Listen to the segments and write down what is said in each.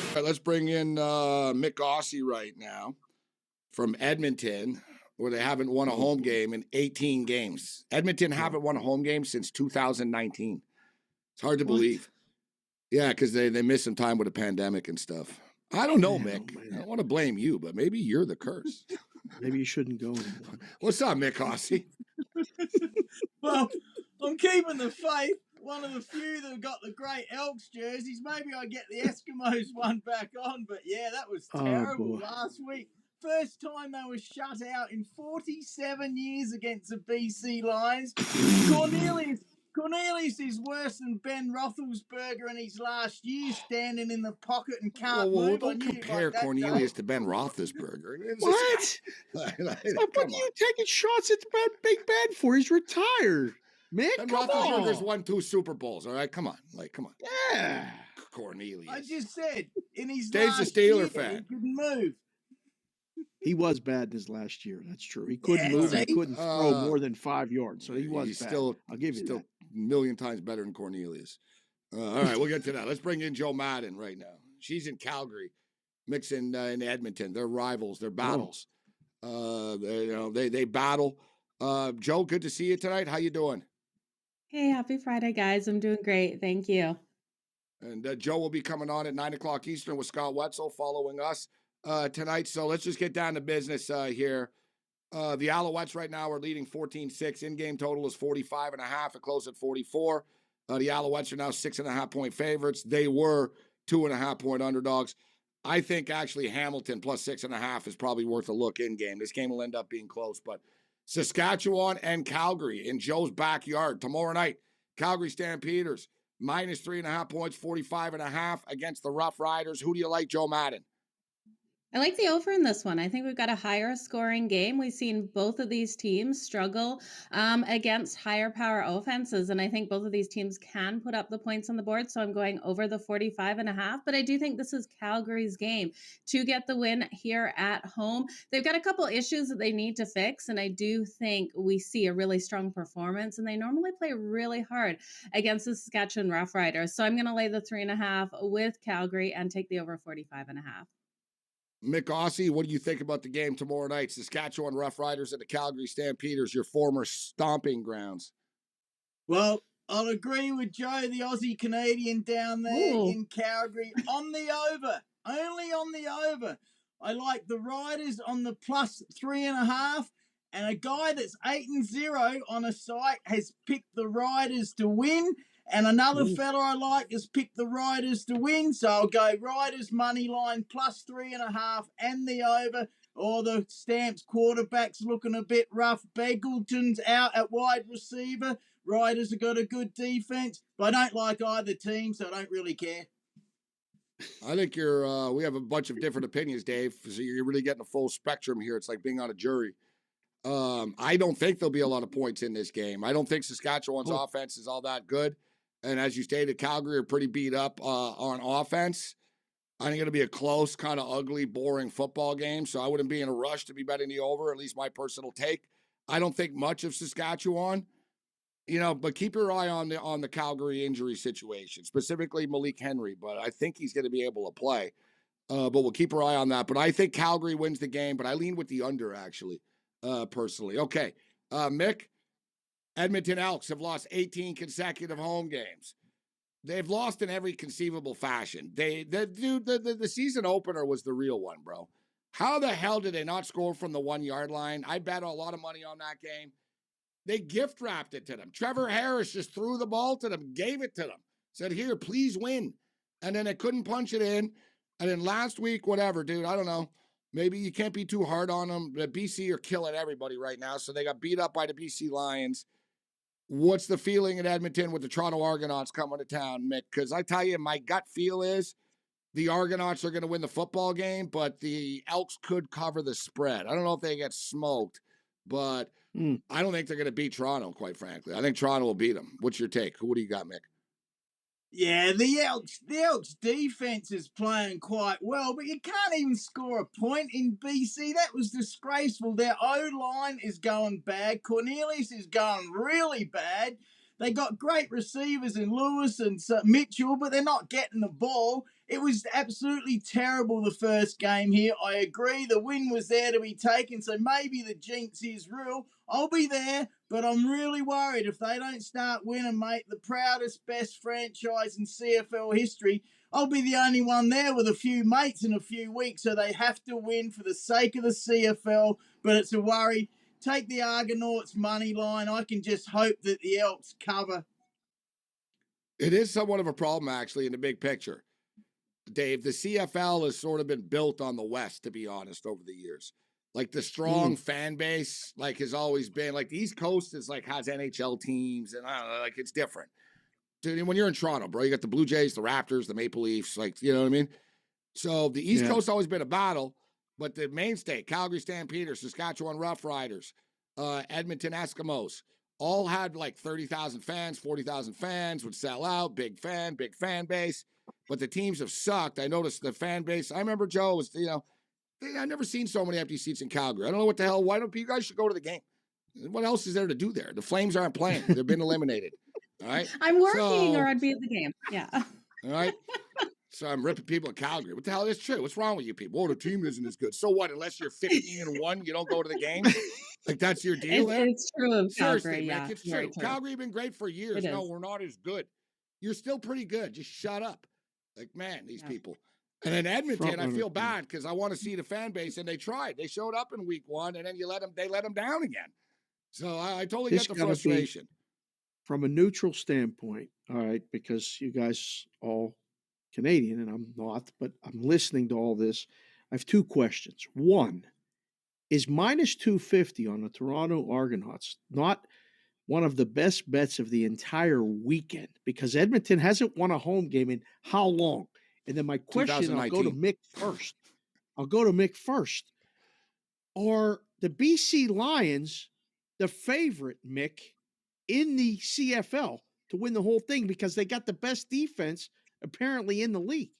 All right, let's bring in Mick Aussie right now from Edmonton, where they haven't won a home game in 18 games. Edmonton haven't won a home game since 2019. It's hard to believe. Yeah, because they missed some time with the pandemic and stuff. I don't know, Mick. I don't want to blame you, but maybe you're the curse. Maybe you shouldn't go anymore. What's up, Mick Aussie? Well, I'm keeping the faith. One of the few that have got the great Elks jerseys. Maybe I get the Eskimos one back on, but yeah, that was terrible last week. First time they were shut out in 47 years against the BC Lions. Cornelius is worse than Ben Roethlisberger in his last year, standing in the pocket and can't move. Don't compare Cornelius to Ben Roethlisberger. What? What are you taking shots at Big Ben for? He's retired. Mick, Ben Roethlisberger's won 2 Super Bowls, all right? Come on. Come on. Yeah. Cornelius. I just said, in his Dave's last a Steeler year, fan. he couldn't move. He was bad in his last year. That's true. He couldn't move. He couldn't throw more than 5 yards. So he was bad. I'll give you that. A million times better than Cornelius. All right, we'll get to that. Let's bring in Joe Madden right now. She's in Calgary, Mick's in Edmonton. They're rivals. They're battles. They battle. Joe, good to see you tonight. How you doing? Hey, happy Friday, guys. I'm doing great. Thank you. And Joe will be coming on at 9 o'clock Eastern with Scott Wetzel following us tonight. So let's just get down to business here. The Alouettes right now are leading 14-6. In-game total is 45.5. It closed at 44. The Alouettes are now 6.5-point favorites. They were 2.5-point underdogs. I think actually Hamilton plus 6.5 is probably worth a look in game. This game will end up being close, but Saskatchewan and Calgary in Joe's backyard tomorrow night. Calgary Stampeders minus 3.5 points, 45.5 against the Rough Riders. Who do you like, Joe Madden? I like the over in this one. I think we've got a higher scoring game. We've seen both of these teams struggle against higher power offenses, and I think both of these teams can put up the points on the board, so I'm going over the 45.5, but I do think this is Calgary's game to get the win here at home. They've got a couple issues that they need to fix, and I do think we see a really strong performance, and they normally play really hard against the Saskatchewan Roughriders, so I'm going to lay the 3.5 with Calgary and take the over 45.5. Mick Aussie, what do you think about the game tomorrow night? Saskatchewan Roughriders and the Calgary Stampeders, your former stomping grounds. Well, I'll agree with Joe, the Aussie Canadian down there in Calgary. On the over, only on the over. I like the Riders on the plus 3.5. And a guy that's 8-0 on a site has picked the Riders to win. And another fella I like has picked the Riders to win. So I'll go Riders money line plus 3.5 and the over. Or the Stamps quarterback's looking a bit rough. Beggleton's out at wide receiver. Riders have got a good defense. But I don't like either team, so I don't really care. I think we have a bunch of different opinions, Dave. So you're really getting a full spectrum here. It's like being on a jury. I don't think there'll be a lot of points in this game. I don't think Saskatchewan's offense is all that good. And as you stated, Calgary are pretty beat up on offense. I think it'll be a close, kind of ugly, boring football game. So I wouldn't be in a rush to be betting the over, at least my personal take. I don't think much of Saskatchewan, but keep your eye on the Calgary injury situation, specifically Malik Henry. But I think he's going to be able to play. But we'll keep our eye on that. But I think Calgary wins the game, but I lean with the under, actually, personally. Okay, Mick, Edmonton Elks have lost 18 consecutive home games. They've lost in every conceivable fashion. The season opener was the real one, bro. How the hell did they not score from the 1-yard line? I bet a lot of money on that game. They gift wrapped it to them. Trevor Harris just threw the ball to them, gave it to them, said, here, please win. And then they couldn't punch it in. And then last week, whatever, dude, I don't know. Maybe you can't be too hard on them. The BC are killing everybody right now, so they got beat up by the BC Lions. What's the feeling in Edmonton with the Toronto Argonauts coming to town, Mick? Because I tell you, my gut feel is the Argonauts are going to win the football game, but the Elks could cover the spread. I don't know if they get smoked, but I don't think they're going to beat Toronto, quite frankly. I think Toronto will beat them. What's your take? What do you got, Mick? Yeah, the Elks defense is playing quite well, but you can't even score a point in BC. That was disgraceful. Their O-line is going bad. Cornelius is going really bad. They got great receivers in Lewis and Mitchell, but they're not getting the ball. It was absolutely terrible the first game here. I agree. The win was there to be taken, so maybe the jinx is real. I'll be there, but I'm really worried if they don't start winning, mate. The proudest, best franchise in CFL history. I'll be the only one there with a few mates in a few weeks, so they have to win for the sake of the CFL, but it's a worry. Take the Argonauts money line. I can just hope that the Elks cover. It is somewhat of a problem, actually, in the big picture. Dave, the CFL has sort of been built on the West, to be honest, over the years. Like the strong fan base, like has always been like the East Coast is like has NHL teams, and I don't know, like it's different. Dude, when you're in Toronto, bro, you got the Blue Jays, the Raptors, the Maple Leafs, like you know what I mean. So the East Coast always been a battle, but the mainstay, Calgary Stampeders, Saskatchewan Roughriders, Edmonton Eskimos, all had like 30,000 fans, 40,000 fans, would sell out, big fan base. But the teams have sucked. I noticed the fan base. I remember Joe was, I've never seen so many empty seats in Calgary. I don't know what the hell. Why don't you guys should go to the game? What else is there to do there? The Flames aren't playing. They've been eliminated. All right. I'm working or I'd be at the game. Yeah. All right. So I'm ripping people in Calgary. What the hell is true? What's wrong with you people? Oh, the team isn't as good. So what? Unless you're 15-1, you don't go to the game? Like that's your deal there? It's true of Seriously, Calgary, Mick, it's true. Calgary have been great for years. No, we're not as good. You're still pretty good. Just shut up. Like, man, these people. And then Edmonton, I feel bad because I want to see the fan base, and they tried. They showed up in week 1, and then they let them down again. So I totally get the frustration. From a neutral standpoint, all right, because you guys all Canadian, and I'm not, but I'm listening to all this. I have 2 questions. One, is minus 250 on the Toronto Argonauts not one of the best bets of the entire weekend? Because Edmonton hasn't won a home game in how long? And then my question, I'll go to Mick first. Are the BC Lions the favorite, Mick, in the CFL to win the whole thing because they got the best defense apparently in the league?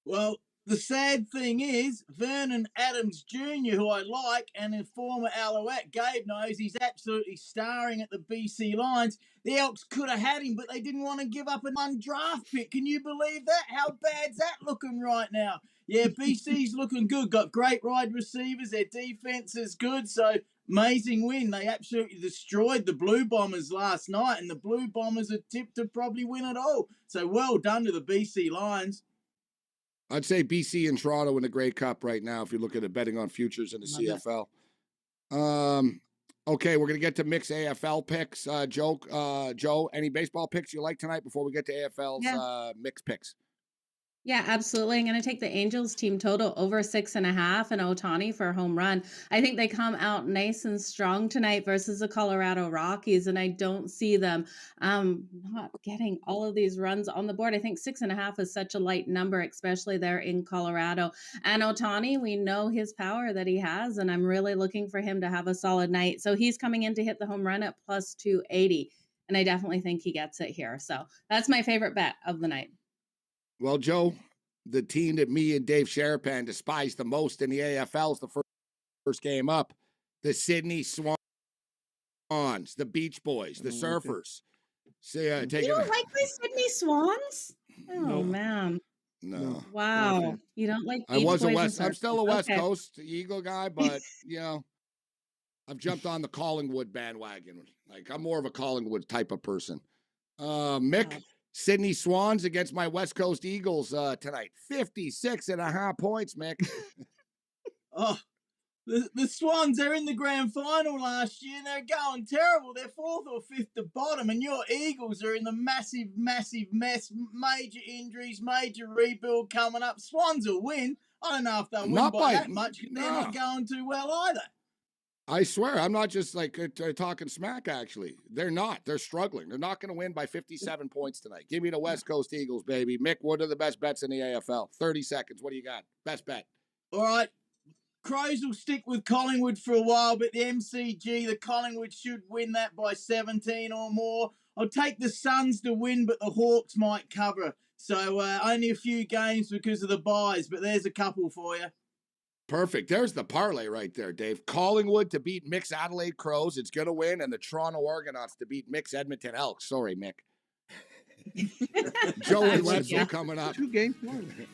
Well, the sad thing is, Vernon Adams Jr., who I like, and a former Alouette, Gabe knows he's absolutely starring at the BC Lions. The Elks could have had him, but they didn't want to give up a draft pick. Can you believe that? How bad's that looking right now? Yeah, BC's looking good. Got great wide receivers. Their defense is good. So, amazing win. They absolutely destroyed the Blue Bombers last night, and the Blue Bombers are tipped to probably win it all. So, well done to the BC Lions. I'd say BC and Toronto in the Grey Cup right now, if you're looking at betting on futures in the CFL. Okay, we're going to get to mixed AFL picks. Joe, any baseball picks you like tonight before we get to AFL's mixed picks? Yeah, absolutely. I'm going to take the Angels team total over 6.5 and Ohtani for a home run. I think they come out nice and strong tonight versus the Colorado Rockies, and I don't see them not getting all of these runs on the board. I think 6.5 is such a light number, especially there in Colorado. And Ohtani, we know his power that he has, and I'm really looking for him to have a solid night. So he's coming in to hit the home run at plus 280, and I definitely think he gets it here. So that's my favorite bet of the night. Well, Joe, the team that me and Dave Sharapan despise the most in the AFL is the first game up. The Sydney Swans, the Beach Boys, the Surfers. So, you don't like the Sydney Swans? Oh, man. No. Wow. You don't like Beach Boys? I'm still a West Coast Eagle guy, but, I've jumped on the Collingwood bandwagon. Like, I'm more of a Collingwood type of person. Mick, Sydney Swans against my West Coast Eagles tonight. 56.5 points, Mick. The Swans are in the grand final last year, and they're going terrible. They're 4th or 5th to bottom, and your Eagles are in the massive mess. Major injuries, major rebuild coming up. Swans will win. I don't know if they'll win by that much. They're not going too well either. I swear, I'm not just like talking smack, actually. They're not. They're struggling. They're not going to win by 57 points tonight. Give me the West Coast Eagles, baby. Mick, what are the best bets in the AFL? 30 seconds. What do you got? Best bet. All right. Crows will stick with Collingwood for a while, but the MCG, the Collingwood should win that by 17 or more. I'll take the Suns to win, but the Hawks might cover. So only a few games because of the buys, but there's a couple for you. Perfect. There's the parlay right there, Dave. Collingwood to beat Mix Adelaide Crows. It's going to win. And the Toronto Argonauts to beat Mix Edmonton Elks. Sorry, Mick. Joe and Wetzel coming up. 2 game parlay.